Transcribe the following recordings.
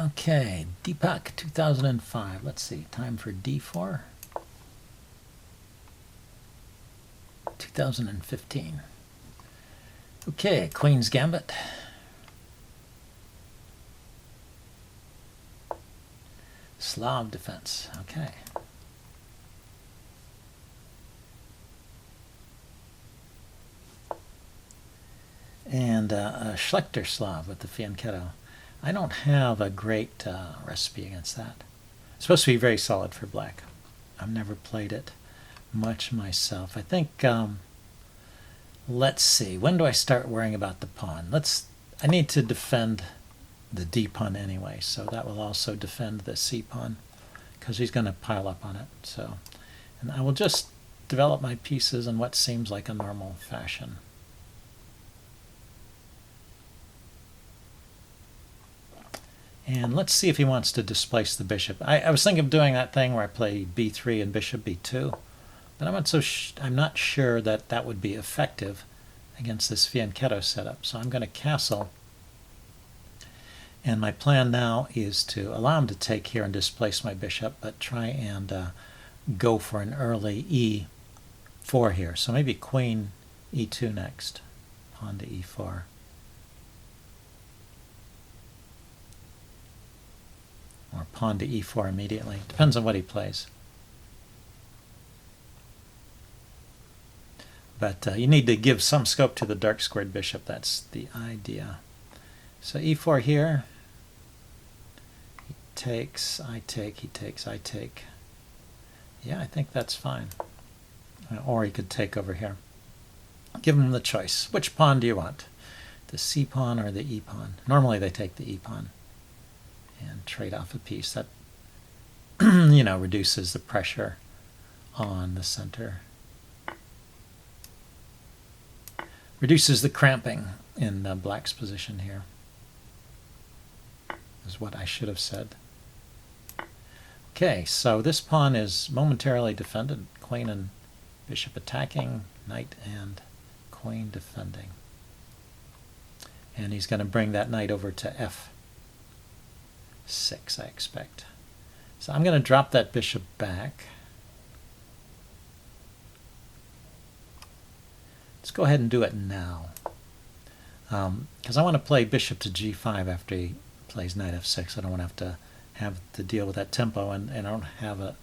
Okay, Deepak 2005. Let's see, time for D4. 2015. Okay, Queen's Gambit. Slav defense. Okay. And Schlechter Slav with the fianchetto. I don't have a great recipe against that. It's supposed to be very solid for black. I've never played it much myself. I think, let's see, when do I start worrying about the pawn? I need to defend the D pawn anyway, so that will also defend the C pawn because he's going to pile up on it. So, and I will just develop my pieces in what seems like a normal fashion. And let's see if he wants to displace the bishop. I was thinking of doing that thing where I play b3 and bishop b2, but I'm not sure that that would be effective against this fianchetto setup. So I'm going to castle. And my plan now is to allow him to take here and displace my bishop, but try and go for an early e4 here. So maybe queen e2 next, pawn to e4. Or pawn to e4 immediately. Depends on what he plays. But you need to give some scope to the dark squared bishop. That's the idea. So e4 here. He takes, I take, he takes, I take. Yeah, I think that's fine. Or he could take over here. Give him the choice. Which pawn do you want? The c pawn or the e pawn? Normally they take the e pawn and trade off a piece. That reduces the pressure on the center. Reduces the cramping in black's position here, is what I should have said. Okay, so this pawn is momentarily defended. Queen and bishop attacking, knight and queen defending. And he's going to bring that knight over to f6, I expect. So I'm going to drop that bishop back. Let's go ahead and do it now. Because I want to play bishop to g5 after he plays knight f6. I don't want to have to deal with that tempo, and I don't have a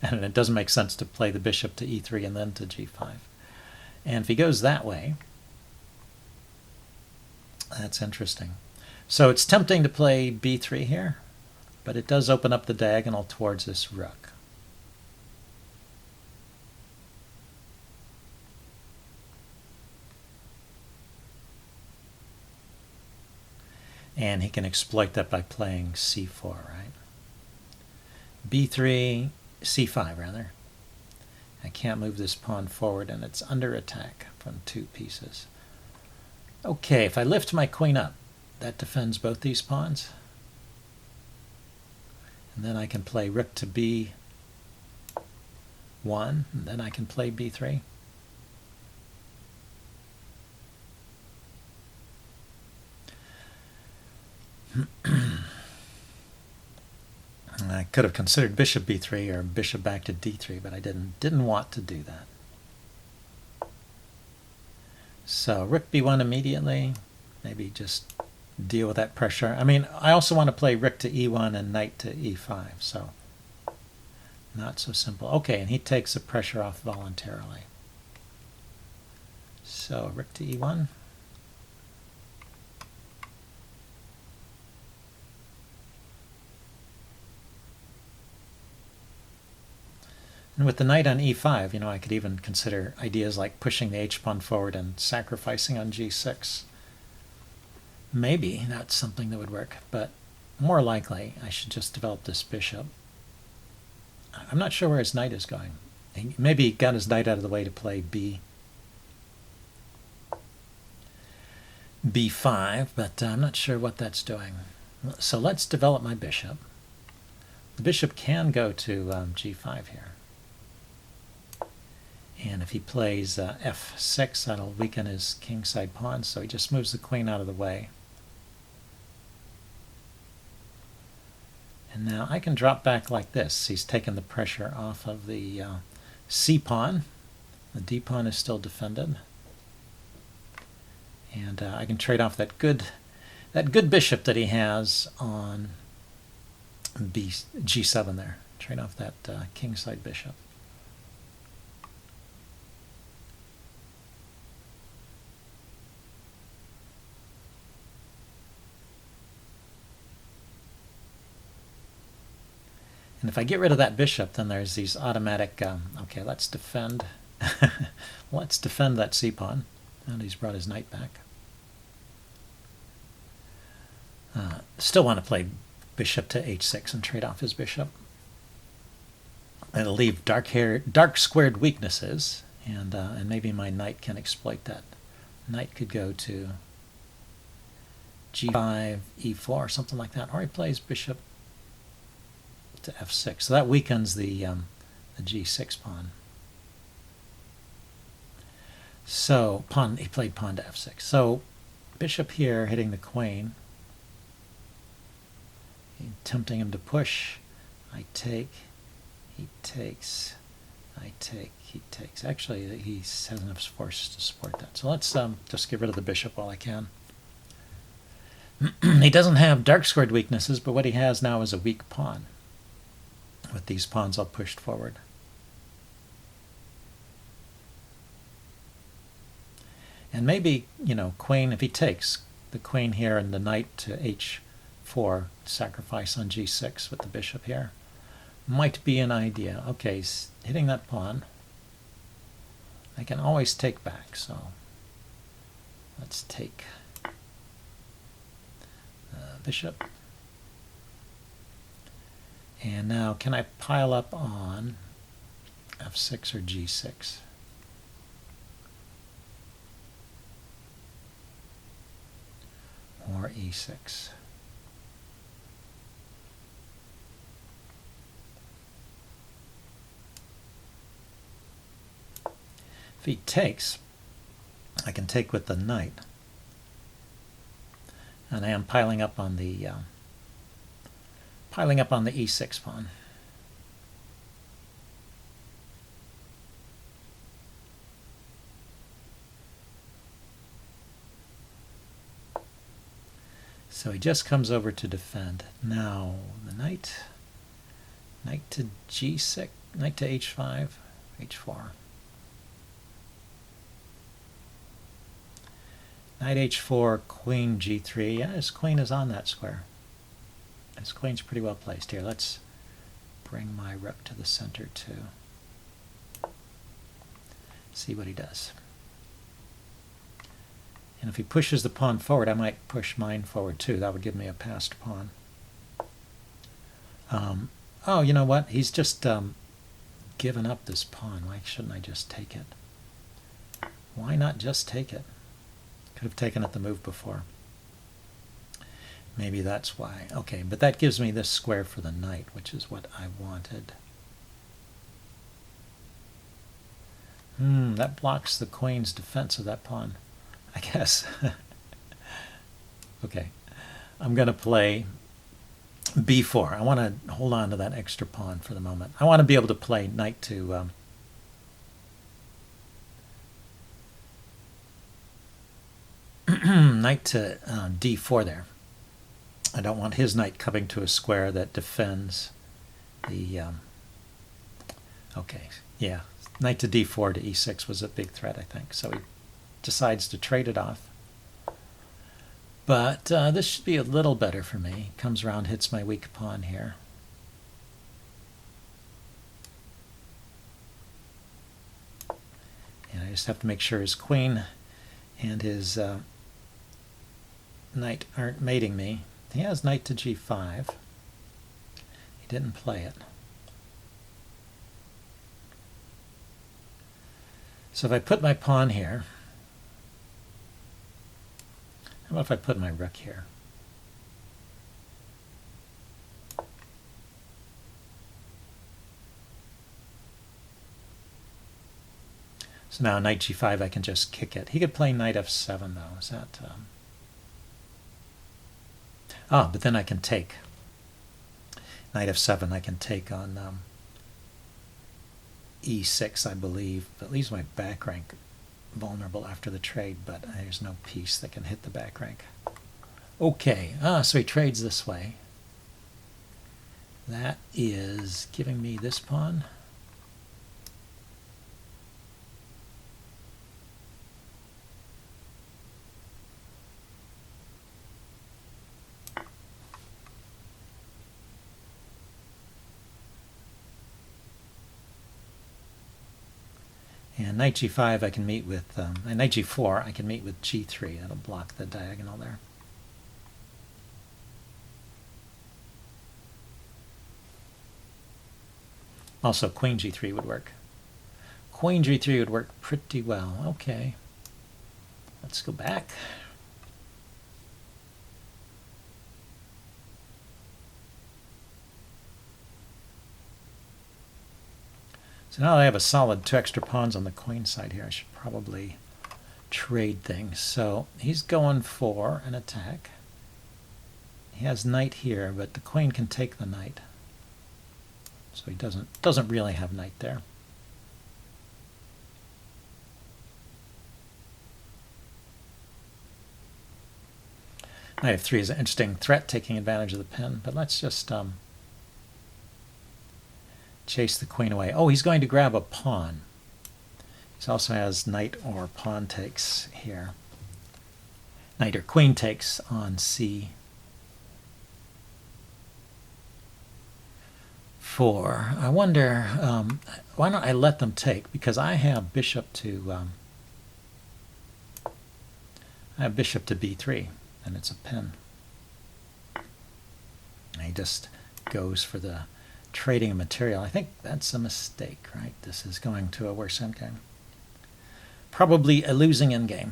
and it doesn't make sense to play the bishop to e3 and then to g5. And if he goes that way, that's interesting. So it's tempting to play b3 here, but it does open up the diagonal towards this rook. And he can exploit that by playing c4, right? b3, c5 rather. I can't move this pawn forward, and it's under attack from two pieces. Okay, if I lift my queen up, that defends both these pawns. And then I can play rook to b1, and then I can play b3. I could have considered bishop b3 or bishop back to d3, but I didn't want to do that. So rook b1 immediately, maybe just deal with that pressure. I mean, I also want to play rook to e1 and knight to e5, so not so simple. Okay, and he takes the pressure off voluntarily. So rook to e1. And with the knight on e5, I could even consider ideas like pushing the h-pawn forward and sacrificing on g6. Maybe that's something that would work, but more likely I should just develop this bishop. I'm not sure where his knight is going. Maybe he got his knight out of the way to play b5, but I'm not sure what that's doing. So let's develop my bishop. The bishop can go to g5 here. And if he plays f6, that'll weaken his kingside pawn, so he just moves the queen out of the way. And now I can drop back like this. He's taken the pressure off of the C pawn. The D pawn is still defended. And I can trade off that good bishop that he has on G7 there. Trade off that kingside bishop. And if I get rid of that bishop, then there's these automatic, okay, let's defend. Let's defend that c-pawn. And he's brought his knight back. Still want to play bishop to h6 and trade off his bishop. It'll leave dark squared weaknesses, and maybe my knight can exploit that. Knight could go to g5, e4, something like that, or he plays bishop to f6. So that weakens the g6 pawn. So he played pawn to f6. So bishop here hitting the queen, tempting him to push. I take, he takes, I take, he takes. Actually, he has enough force to support that. So let's just get rid of the bishop while I can. He doesn't have dark squared weaknesses, but what he has now is a weak pawn. With these pawns all pushed forward. And maybe, queen, if he takes the queen here and the knight to h4, sacrifice on g6 with the bishop here, might be an idea. Okay, he's hitting that pawn. I can always take back, so let's take the bishop. And now, can I pile up on f6 or g6? Or e6? If he takes, I can take with the knight. And I am piling up on the e6 pawn. So he just comes over to defend. Now the knight to g6, knight to h5, h4. Knight h4, queen g3. Yeah, his queen is on that square. His queen's pretty well placed here. Let's bring my rook to the center too. See what he does. And if he pushes the pawn forward, I might push mine forward too. That would give me a passed pawn. Oh, you know what? He's just given up this pawn. Why shouldn't I just take it? Why not just take it? Could have taken it the move before. Maybe that's why. Okay, but that gives me this square for the knight, which is what I wanted. That blocks the queen's defense of that pawn, I guess. Okay, I'm going to play b4. I want to hold on to that extra pawn for the moment. I want to be able to play knight to knight to d4 there. I don't want his knight coming to a square that defends the... okay, yeah. Knight to d4 to e6 was a big threat, I think. So he decides to trade it off. But this should be a little better for me. Comes around, hits my weak pawn here. And I just have to make sure his queen and his knight aren't mating me. He has knight to g5. He didn't play it. So if I put my pawn here, how about if I put my rook here? So now knight g5, I can just kick it. He could play knight f7 though. Is that... but then I can take. Knight f7 I can take on e6, I believe. That leaves my back rank vulnerable after the trade, but there's no piece that can hit the back rank. Okay, so he trades this way. That is giving me this pawn. And knight g5 I can meet with, and knight g4 I can meet with g3. That'll block the diagonal there. Also, queen g3 would work. Queen g3 would work pretty well. Okay, let's go back. So now that I have a solid 2 extra pawns on the queen side here, I should probably trade things. So he's going for an attack. He has knight here, but the queen can take the knight. So he doesn't really have knight there. Knight f3 is an interesting threat, taking advantage of the pin, but let's just chase the queen away. Oh, he's going to grab a pawn. He also has knight or pawn takes here. Knight or queen takes on c4. I wonder, why don't I let them take? Because I have bishop to b3, and it's a pin. And he just goes for the trading of material. I think that's a mistake, right? This is going to a worse endgame. Probably a losing endgame.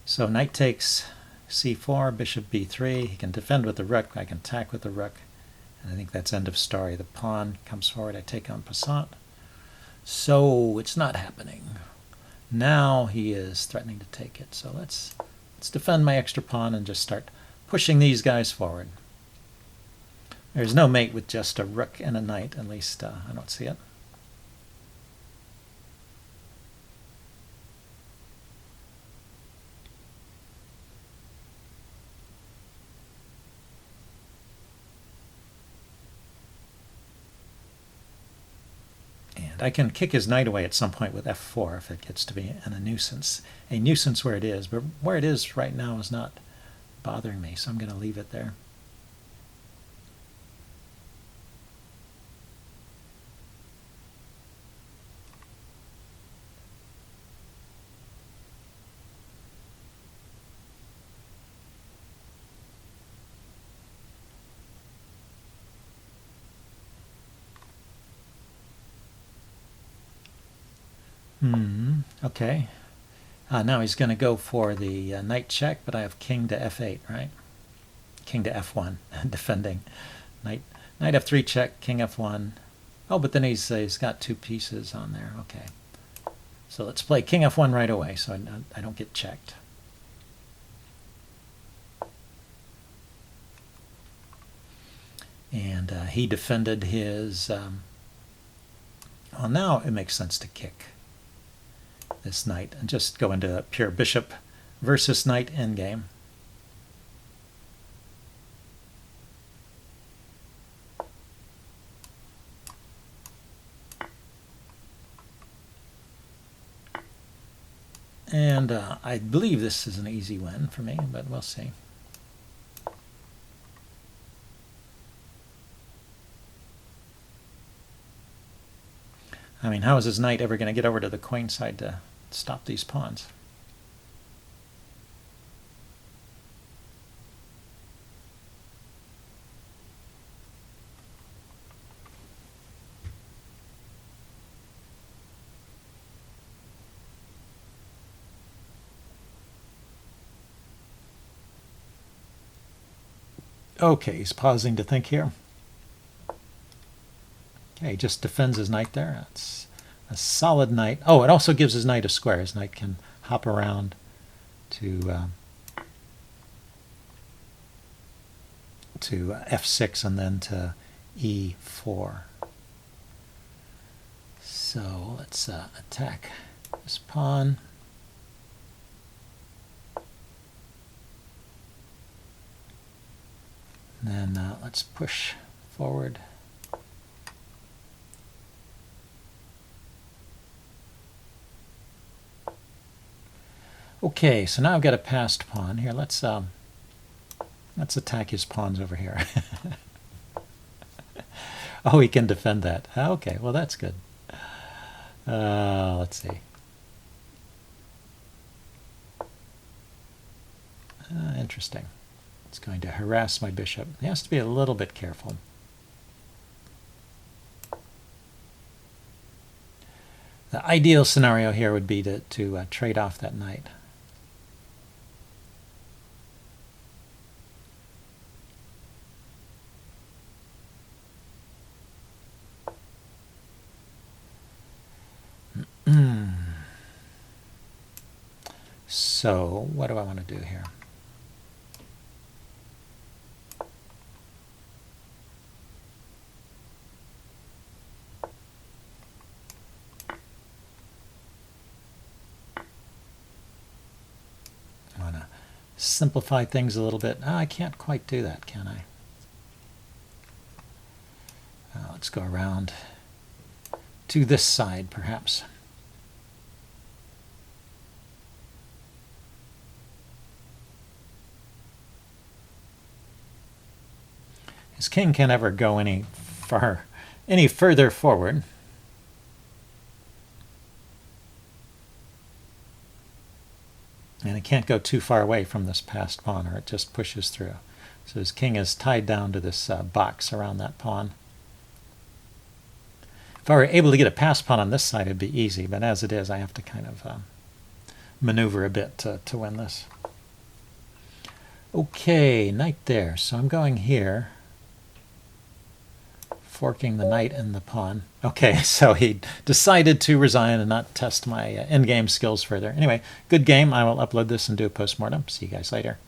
So knight takes c4, bishop b3. He can defend with the rook. I can attack with the rook. And I think that's end of story. The pawn comes forward. I take on passant. So it's not happening. Now he is threatening to take it. So let's defend my extra pawn and just start pushing these guys forward. There's no mate with just a rook and a knight, at least I don't see it. And I can kick his knight away at some point with f4 if it gets to be a nuisance. A nuisance where it is, but where it is right now is not bothering me, so I'm going to leave it there. Okay. Now he's going to go for the knight check, but I have king to f8, right? King to f1, defending. Knight f3 check, king f1. Oh, but then he's got two pieces on there. Okay. So let's play king f1 right away, so I don't get checked. And he defended his... well, now it makes sense to kick this knight and just go into pure bishop versus knight endgame. And I believe this is an easy win for me, but we'll see. I mean, how is his knight ever going to get over to the queen side to stop these pawns? Okay, he's pausing to think here. Okay, he just defends his knight there. That's a solid knight. Oh, it also gives his knight a square. His knight can hop around to to f6 and then to e4. So let's attack this pawn. And then let's push forward. Okay, so now I've got a passed pawn here. Let's attack his pawns over here. Oh, he can defend that. Okay, well that's good. Let's see. Interesting. It's going to harass my bishop. He has to be a little bit careful. The ideal scenario here would be to trade off that knight. So, what do I want to do here? I want to simplify things a little bit. Oh, I can't quite do that, can I? Let's go around to this side, perhaps. His king can't ever go any further forward. And it can't go too far away from this passed pawn, or it just pushes through. So his king is tied down to this box around that pawn. If I were able to get a passed pawn on this side, it'd be easy. But as it is, I have to kind of maneuver a bit to win this. Okay, knight there. So I'm going here, forking the knight and the pawn. Okay, so he decided to resign and not test my endgame skills further. Anyway, good game. I will upload this and do a postmortem. See you guys later.